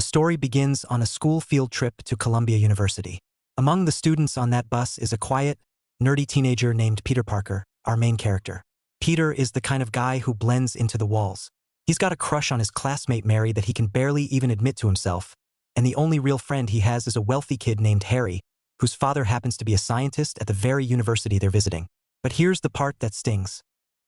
The story begins on a school field trip to Columbia University. Among the students on that bus is a quiet, nerdy teenager named Peter Parker, our main character. Peter is the kind of guy who blends into the walls. He's got a crush on his classmate Mary that he can barely even admit to himself, and the only real friend he has is a wealthy kid named Harry, whose father happens to be a scientist at the very university they're visiting. But here's the part that stings.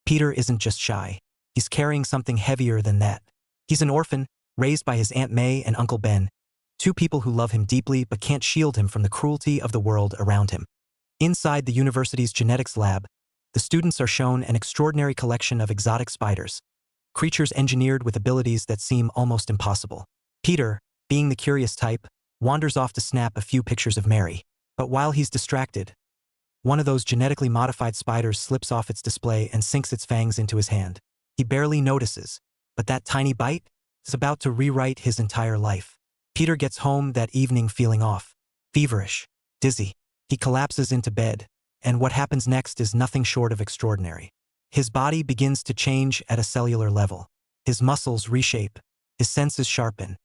Peter isn't just shy. He's carrying something heavier than that. He's an orphan, raised by his Aunt May and Uncle Ben, two people who love him deeply but can't shield him from the cruelty of the world around him. Inside the university's genetics lab, the students are shown an extraordinary collection of exotic spiders, creatures engineered with abilities that seem almost impossible. Peter, being the curious type, wanders off to snap a few pictures of Mary. But while he's distracted, one of those genetically modified spiders slips off its display and sinks its fangs into his hand. He barely notices, but that tiny bite is about to rewrite his entire life. Peter gets home that evening feeling off, feverish, dizzy. He collapses into bed, and what happens next is nothing short of extraordinary. His body begins to change at a cellular level. His muscles reshape, his senses sharpen.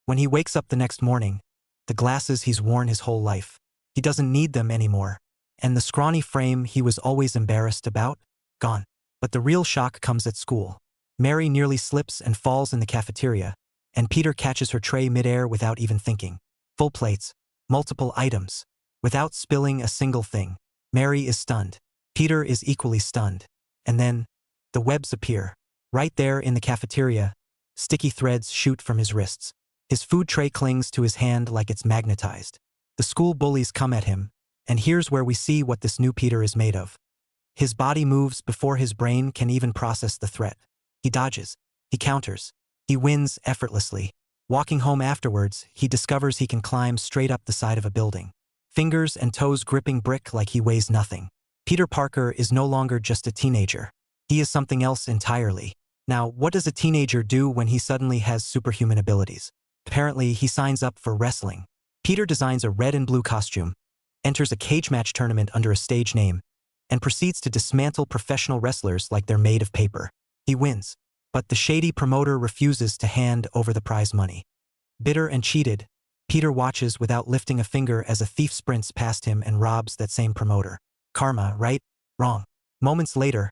When he wakes up the next morning, the glasses he's worn his whole life, he doesn't need them anymore, and the scrawny frame he was always embarrassed about, gone. But the real shock comes at school. Mary nearly slips and falls in the cafeteria, and Peter catches her tray midair without even thinking. Full plates, multiple items, without spilling a single thing. Mary is stunned. Peter is equally stunned. And then, the webs appear. Right there in the cafeteria, sticky threads shoot from his wrists. His food tray clings to his hand like it's magnetized. The school bullies come at him, and here's where we see what this new Peter is made of. His body moves before his brain can even process the threat. He dodges. He counters. He wins effortlessly. Walking home afterwards, he discovers he can climb straight up the side of a building, fingers and toes gripping brick like he weighs nothing. Peter Parker is no longer just a teenager. He is something else entirely. Now, what does a teenager do when he suddenly has superhuman abilities? Apparently, he signs up for wrestling. Peter designs a red and blue costume, enters a cage match tournament under a stage name, and proceeds to dismantle professional wrestlers like they're made of paper. He wins, but the shady promoter refuses to hand over the prize money. Bitter and cheated, Peter watches without lifting a finger as a thief sprints past him and robs that same promoter. Karma, right? Wrong. Moments later,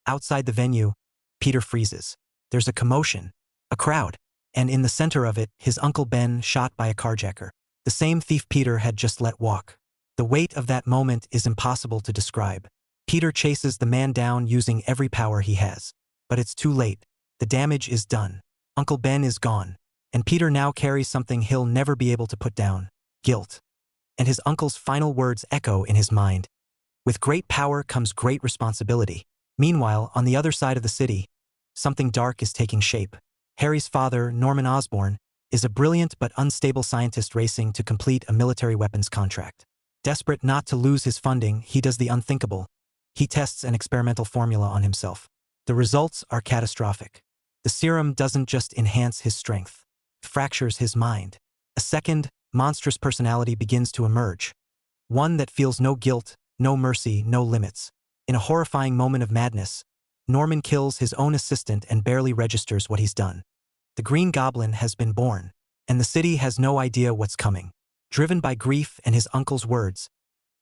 outside the venue, Peter freezes. There's a commotion, a crowd, and in the center of it, his Uncle Ben shot by a carjacker. The same thief Peter had just let walk. The weight of that moment is impossible to describe. Peter chases the man down using every power he has. But it's too late. The damage is done. Uncle Ben is gone. And Peter now carries something he'll never be able to put down: guilt. And his uncle's final words echo in his mind. With great power comes great responsibility. Meanwhile, on the other side of the city, something dark is taking shape. Harry's father, Norman Osborn, is a brilliant but unstable scientist racing to complete a military weapons contract. Desperate not to lose his funding, he does the unthinkable. He tests an experimental formula on himself. The results are catastrophic. The serum doesn't just enhance his strength, it fractures his mind. A second, monstrous personality begins to emerge. One that feels no guilt, no mercy, no limits. In a horrifying moment of madness, Norman kills his own assistant and barely registers what he's done. The Green Goblin has been born, and the city has no idea what's coming. Driven by grief and his uncle's words,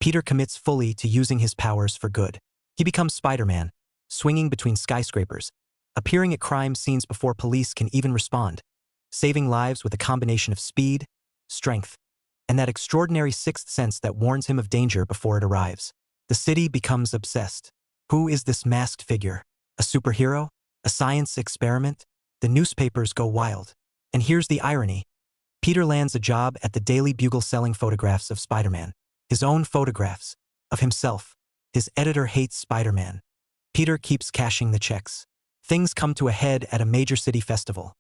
Peter commits fully to using his powers for good. He becomes Spider-Man, swinging between skyscrapers, appearing at crime scenes before police can even respond, saving lives with a combination of speed, strength, and that extraordinary sixth sense that warns him of danger before it arrives. The city becomes obsessed. Who is this masked figure? A superhero? A science experiment? The newspapers go wild. And here's the irony. Peter lands a job at the Daily Bugle selling photographs of Spider-Man. His own photographs. Of himself. His editor hates Spider-Man. Peter keeps cashing the checks. Things come to a head at a major city festival.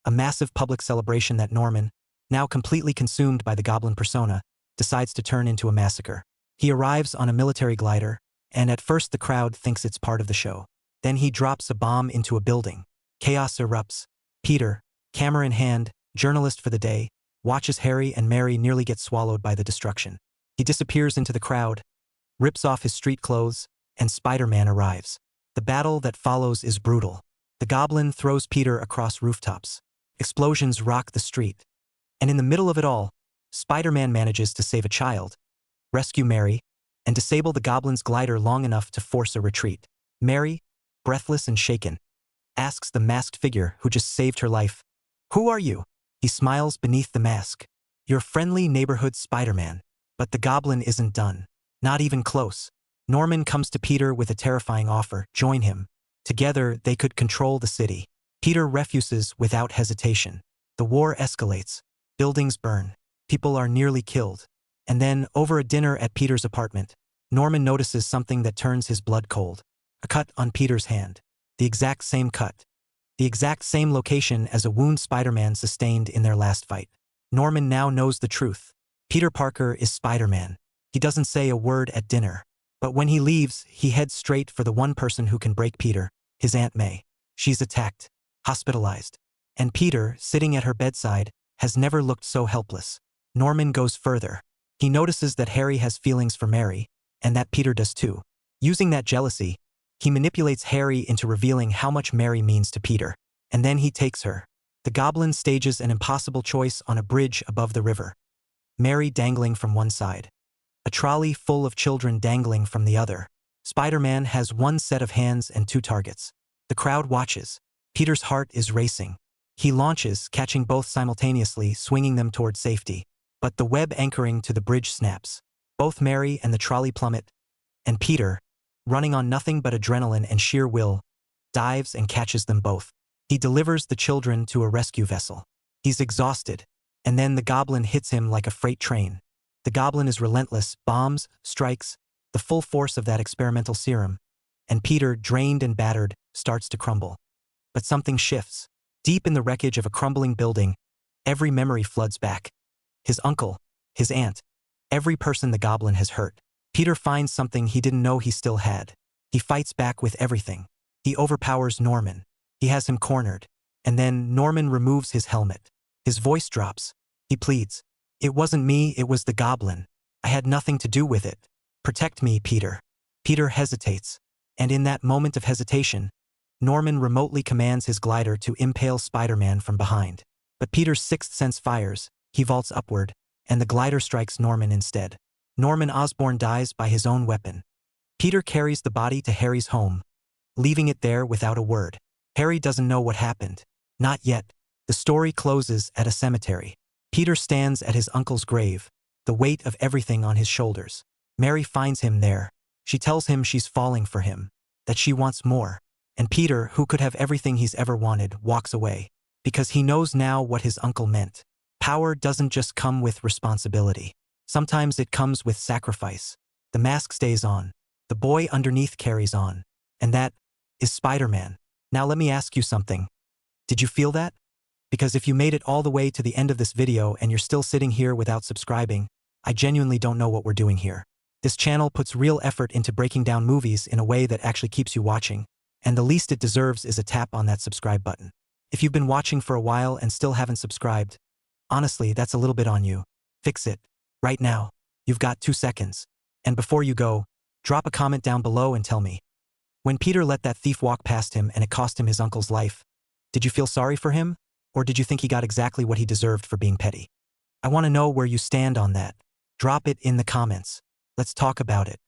A massive public celebration that Norman, now completely consumed by the Goblin persona, decides to turn into a massacre. He arrives on a military glider, and at first the crowd thinks it's part of the show. Then he drops a bomb into a building. Chaos erupts. Peter, camera in hand, journalist for the day, watches Harry and Mary nearly get swallowed by the destruction. He disappears into the crowd, rips off his street clothes, and Spider-Man arrives. The battle that follows is brutal. The Goblin throws Peter across rooftops. Explosions rock the street. And in the middle of it all, Spider-Man manages to save a child, rescue Mary, and disable the goblin's glider long enough to force a retreat. Mary, breathless and shaken, asks the masked figure who just saved her life, "Who are you?" He smiles beneath the mask. "Your friendly neighborhood Spider-Man." But the goblin isn't done. Not even close. Norman comes to Peter with a terrifying offer: join him. Together, they could control the city. Peter refuses without hesitation. The war escalates. Buildings burn. People are nearly killed. And then, over a dinner at Peter's apartment, Norman notices something that turns his blood cold. A cut on Peter's hand. The exact same cut. The exact same location as a wound Spider-Man sustained in their last fight. Norman now knows the truth. Peter Parker is Spider-Man. He doesn't say a word at dinner. But when he leaves, he heads straight for the one person who can break Peter, his Aunt May. She's attacked, hospitalized. And Peter, sitting at her bedside, has never looked so helpless. Norman goes further. He notices that Harry has feelings for Mary, and that Peter does too. Using that jealousy, he manipulates Harry into revealing how much Mary means to Peter. And then he takes her. The goblin stages an impossible choice on a bridge above the river. Mary dangling from one side. A trolley full of children dangling from the other. Spider-Man has one set of hands and two targets. The crowd watches. Peter's heart is racing. He launches, catching both simultaneously, swinging them toward safety. But the web anchoring to the bridge snaps. Both Mary and the trolley plummet. And Peter, running on nothing but adrenaline and sheer will, dives and catches them both. He delivers the children to a rescue vessel. He's exhausted. And then the goblin hits him like a freight train. The goblin is relentless, bombs, strikes, the full force of that experimental serum. And Peter, drained and battered, starts to crumble. But something shifts. Deep in the wreckage of a crumbling building, every memory floods back. His uncle, his aunt, every person the goblin has hurt. Peter finds something he didn't know he still had. He fights back with everything. He overpowers Norman. He has him cornered. And then Norman removes his helmet. His voice drops. He pleads. "It wasn't me, it was the goblin. I had nothing to do with it. Protect me, Peter." Peter hesitates. And in that moment of hesitation, Norman remotely commands his glider to impale Spider-Man from behind. But Peter's sixth sense fires. He vaults upward, and the glider strikes Norman instead. Norman Osborn dies by his own weapon. Peter carries the body to Harry's home, leaving it there without a word. Harry doesn't know what happened. Not yet. The story closes at a cemetery. Peter stands at his uncle's grave, the weight of everything on his shoulders. Mary finds him there. She tells him she's falling for him, that she wants more. And Peter, who could have everything he's ever wanted, walks away. Because he knows now what his uncle meant. Power doesn't just come with responsibility. Sometimes it comes with sacrifice. The mask stays on. The boy underneath carries on. And that is Spider-Man. Now let me ask you something. Did you feel that? Because if you made it all the way to the end of this video and you're still sitting here without subscribing, I genuinely don't know what we're doing here. This channel puts real effort into breaking down movies in a way that actually keeps you watching, and the least it deserves is a tap on that subscribe button. If you've been watching for a while and still haven't subscribed, honestly, that's a little bit on you. Fix it. Right now. You've got 2 seconds. And before you go, drop a comment down below and tell me. When Peter let that thief walk past him and it cost him his uncle's life, did you feel sorry for him? Or did you think he got exactly what he deserved for being petty? I want to know where you stand on that. Drop it in the comments. Let's talk about it.